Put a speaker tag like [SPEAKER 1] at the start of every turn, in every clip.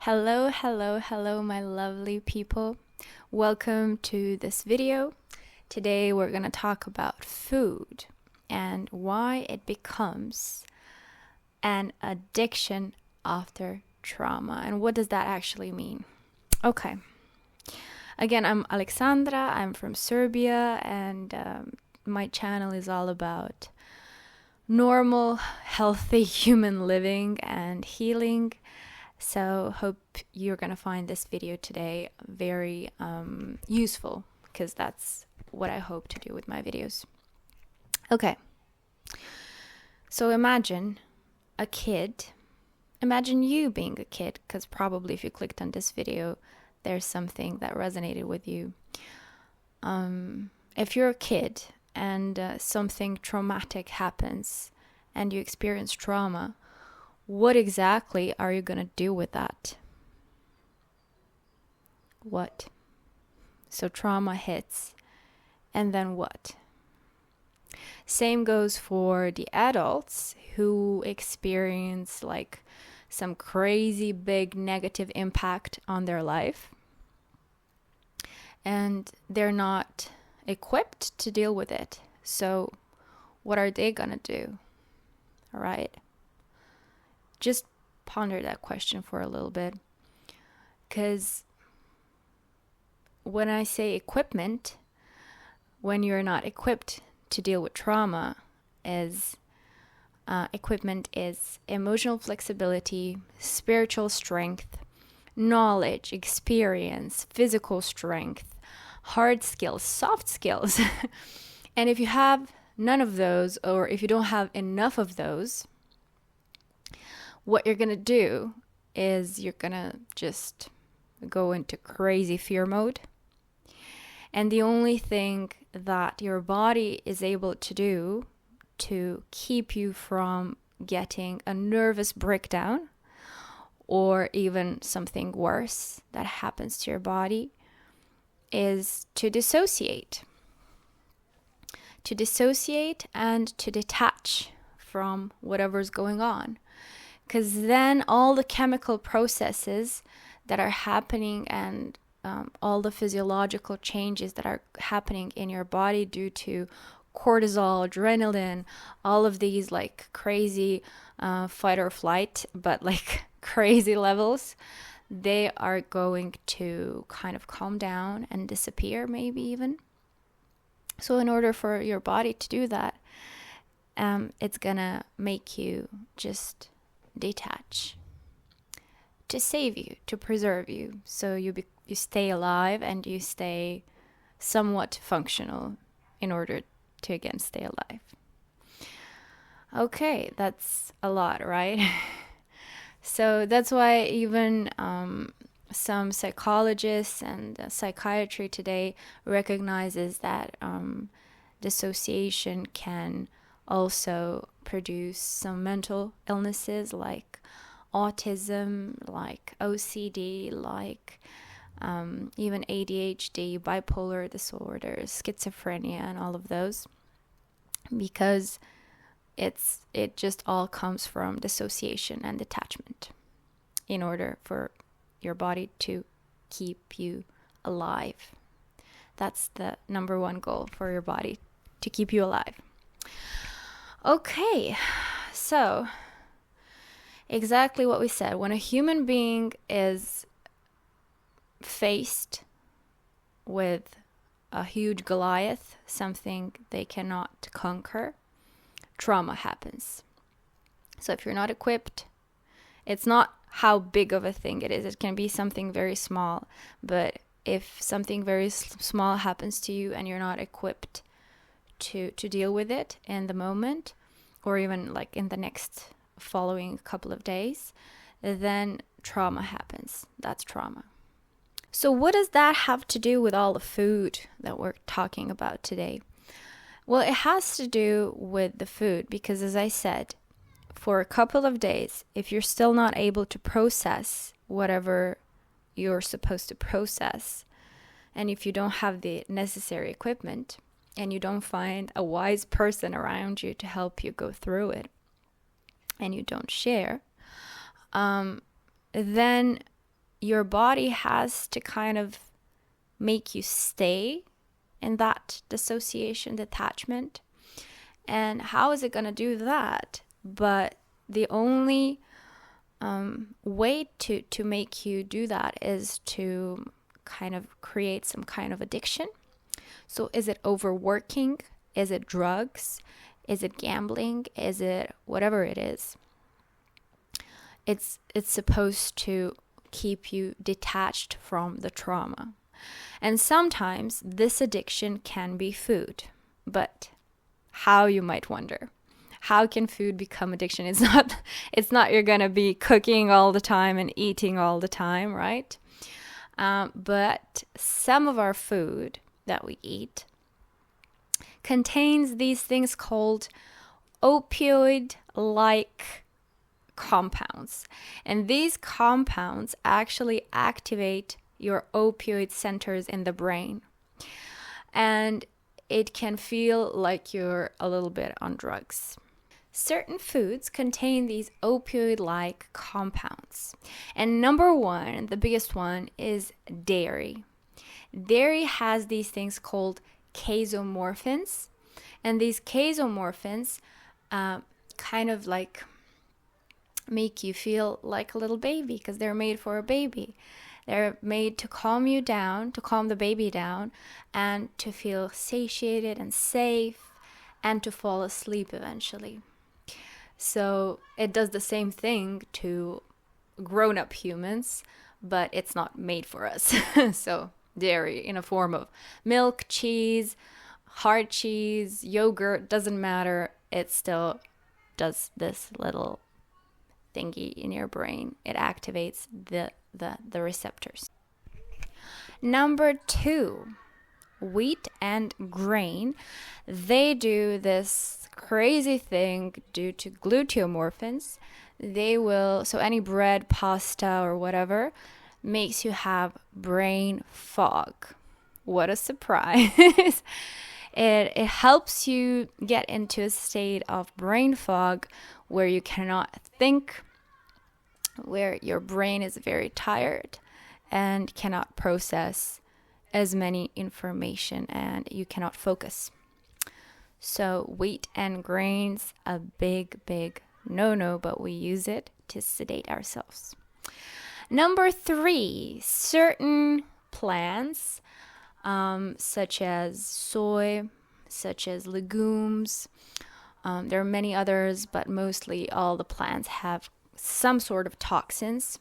[SPEAKER 1] Hello, hello, hello, my lovely people. Welcome to this video. Today we're going to talk about food and why it becomes an addiction after trauma. And what does that actually mean? Okay. Again, I'm Aleksandra. I'm from Serbia, and my channel is all about normal, healthy human living and healing. So hope you're going to find this video today very useful, because that's what I hope to do with my videos. Okay. So imagine you being a kid, because probably if you clicked on this video, there's something that resonated with you. If you're a kid and something traumatic happens and you experience trauma, what exactly are you going to do with that? What? So trauma hits, and then what? Same goes for the adults who experience like some crazy big negative impact on their life, and they're not equipped to deal with it. So what are they going to do? All right? Just ponder that question for a little bit, because when I say equipment, when you're not equipped to deal with trauma, equipment is emotional flexibility, spiritual strength, knowledge, experience, physical strength, hard skills, soft skills. And if you have none of those, or if you don't have enough of those, what you're going to do is you're going to just go into crazy fear mode. And the only thing that your body is able to do to keep you from getting a nervous breakdown, or even something worse that happens to your body, is to dissociate. To dissociate and to detach from whatever's going on. Because then all the chemical processes that are happening and all the physiological changes that are happening in your body due to cortisol, adrenaline, all of these like crazy fight or flight, but like crazy levels, they are going to kind of calm down and disappear, maybe even. So in order for your body to do that, it's gonna make you just detach to save you, to preserve you, so you stay alive and you stay somewhat functional in order to again stay alive. Okay, that's a lot, right? So that's why even some psychologists and psychiatry today recognizes that dissociation can also produce some mental illnesses like autism, like OCD, like even ADHD, bipolar disorders, schizophrenia, and all of those, because it just all comes from dissociation and detachment in order for your body to keep you alive. That's the number one goal for your body, to keep you alive. Okay, so exactly what we said. When a human being is faced with a huge Goliath, something they cannot conquer, trauma happens. So if you're not equipped, it's not how big of a thing it is. It can be something very small, but if something very small happens to you and you're not equipped to deal with it in the moment, or even like in the next following couple of days, then trauma happens. That's trauma. So what does that have to do with all the food that we're talking about today? Well, it has to do with the food, because as I said, for a couple of days, if you're still not able to process whatever you're supposed to process, and if you don't have the necessary equipment, and you don't find a wise person around you to help you go through it, and you don't share, then your body has to kind of make you stay in that dissociation, detachment. And how is it going to do that? But the only way to make you do that is to kind of create some kind of addiction. So is it overworking? Is it drugs? Is it gambling? Is it whatever it is? It's supposed to keep you detached from the trauma. And sometimes this addiction can be food. But how, you might wonder? How can food become addiction? It's not you're going to be cooking all the time and eating all the time, right? But some of our food that we eat contains these things called opioid-like compounds. And these compounds actually activate your opioid centers in the brain. And it can feel like you're a little bit on drugs. Certain foods contain these opioid-like compounds. And number one, the biggest one, is dairy. Dairy has these things called casomorphins. And these casomorphins kind of like make you feel like a little baby because they're made for a baby. They're made to calm you down, to calm the baby down, and to feel satiated and safe, and to fall asleep eventually. So it does the same thing to grown-up humans, but it's not made for us. So dairy in a form of milk, cheese, hard cheese, yogurt, doesn't matter. It still does this little thingy in your brain. It activates the receptors. Number 2, wheat and grain. They do this crazy thing due to gluteomorphins. So any bread, pasta, or whatever makes you have brain fog. What a surprise. It helps you get into a state of brain fog where you cannot think, where your brain is very tired and cannot process as many information and you cannot focus. So wheat and grains, a big no-no, but we use it to sedate ourselves. Number 3, certain plants, such as soy, such as legumes. There are many others, but mostly all the plants have some sort of toxins.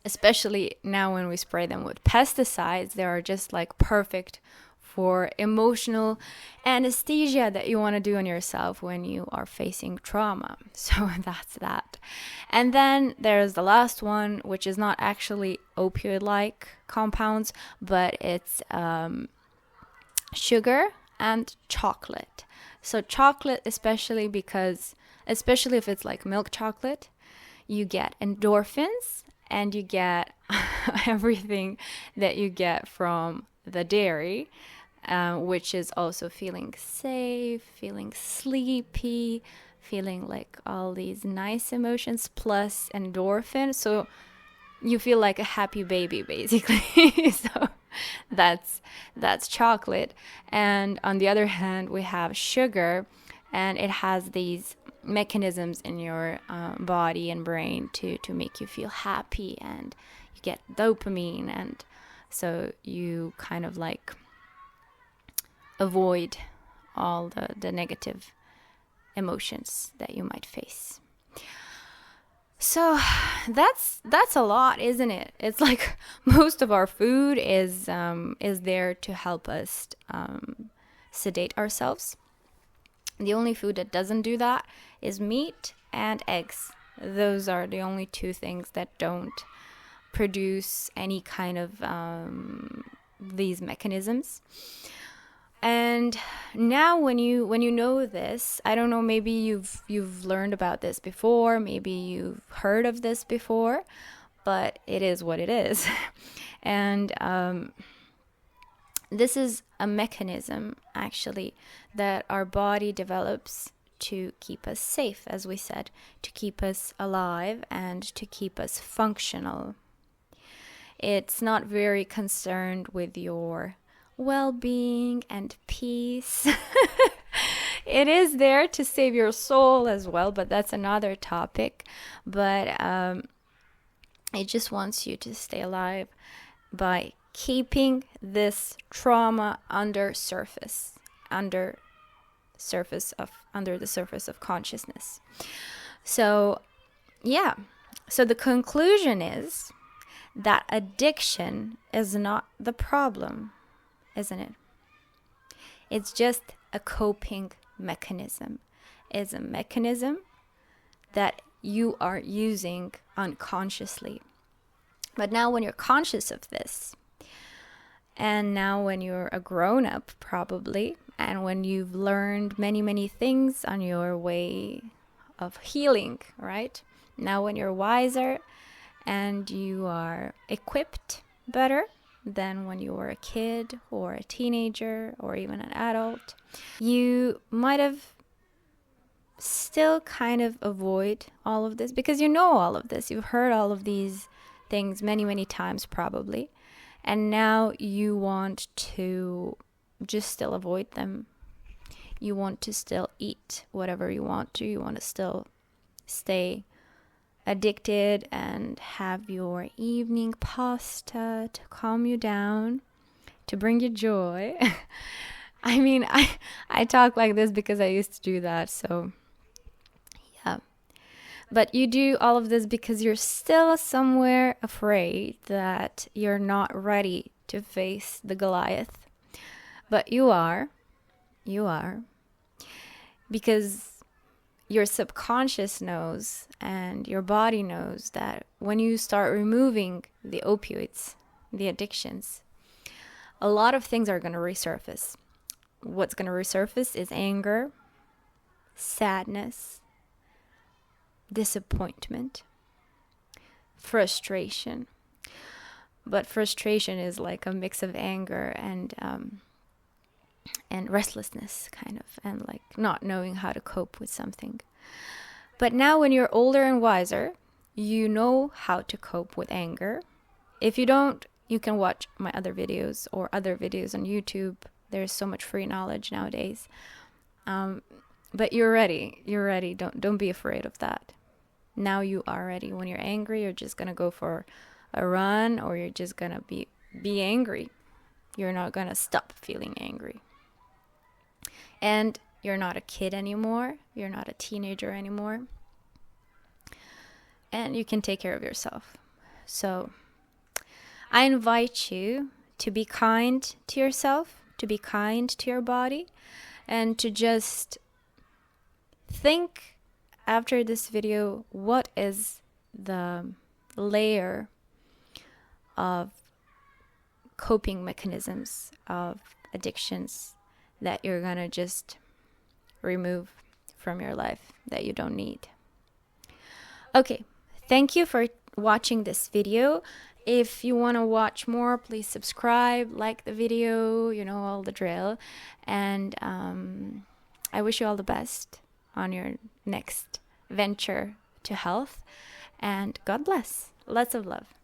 [SPEAKER 1] Especially now when we spray them with pesticides, they are just like perfect for emotional anesthesia that you want to do on yourself when you are facing trauma. So that's that. And then there's the last one, which is not actually opioid-like compounds, but it's sugar and chocolate. So chocolate, especially if it's like milk chocolate, you get endorphins and you get everything that you get from the dairy, which is also feeling safe, feeling sleepy, feeling like all these nice emotions plus endorphin. So you feel like a happy baby, basically. So that's chocolate. And on the other hand, we have sugar, and it has these mechanisms in your body and brain to make you feel happy, and you get dopamine, and so you kind of like avoid all the negative emotions that you might face. So that's a lot, isn't it? It's like most of our food is there to help us sedate ourselves. The only food that doesn't do that is meat and eggs. Those are the only two things that don't produce any kind of these mechanisms. And now when you know this, I don't know, maybe you've learned about this before, maybe you've heard of this before, but it is what it is. And this is a mechanism, actually, that our body develops to keep us safe, as we said, to keep us alive and to keep us functional. It's not very concerned with your well-being and peace. It is there to save your soul as well, but that's another topic. But it just wants you to stay alive by keeping this trauma under the surface of consciousness. So yeah, so the conclusion is that addiction is not the problem, isn't it? It's just a coping mechanism. It's a mechanism that you are using unconsciously. But now when you're conscious of this, and now when you're a grown-up probably, and when you've learned many, many things on your way of healing, right? Now when you're wiser and you are equipped better than when you were a kid or a teenager or even an adult, you might have still kind of avoid all of this because you know all of this. You've heard all of these things many, many times probably. And now you want to just still avoid them. You want to still eat whatever you want to. You want to still stay addicted and have your evening pasta to calm you down, to bring you joy. I mean, I talk like this because I used to do that, so yeah. But you do all of this because you're still somewhere afraid that you're not ready to face the Goliath. But you are, because your subconscious knows and your body knows that when you start removing the opioids, the addictions, a lot of things are going to resurface. What's going to resurface is anger, sadness, disappointment, frustration. But frustration is like a mix of anger and restlessness, kind of, and like not knowing how to cope with something. But now when you're older and wiser, you know how to cope with anger. If you don't, you can watch my other videos or other videos on YouTube. There's so much free knowledge nowadays. But you're ready. Don't be afraid of that. Now you are ready. When you're angry, you're just going to go for a run, or you're just going to be angry. You're not going to stop feeling angry. And you're not a kid anymore. You're not a teenager anymore. And you can take care of yourself. So I invite you to be kind to yourself, to be kind to your body, and to just think after this video, what is the layer of coping mechanisms of addictions that you're gonna just remove from your life that you don't need. Okay, thank you for watching this video. If you want to watch more, please subscribe, like the video, you know, all the drill. And I wish you all the best on your next venture to health. And God bless. Lots of love.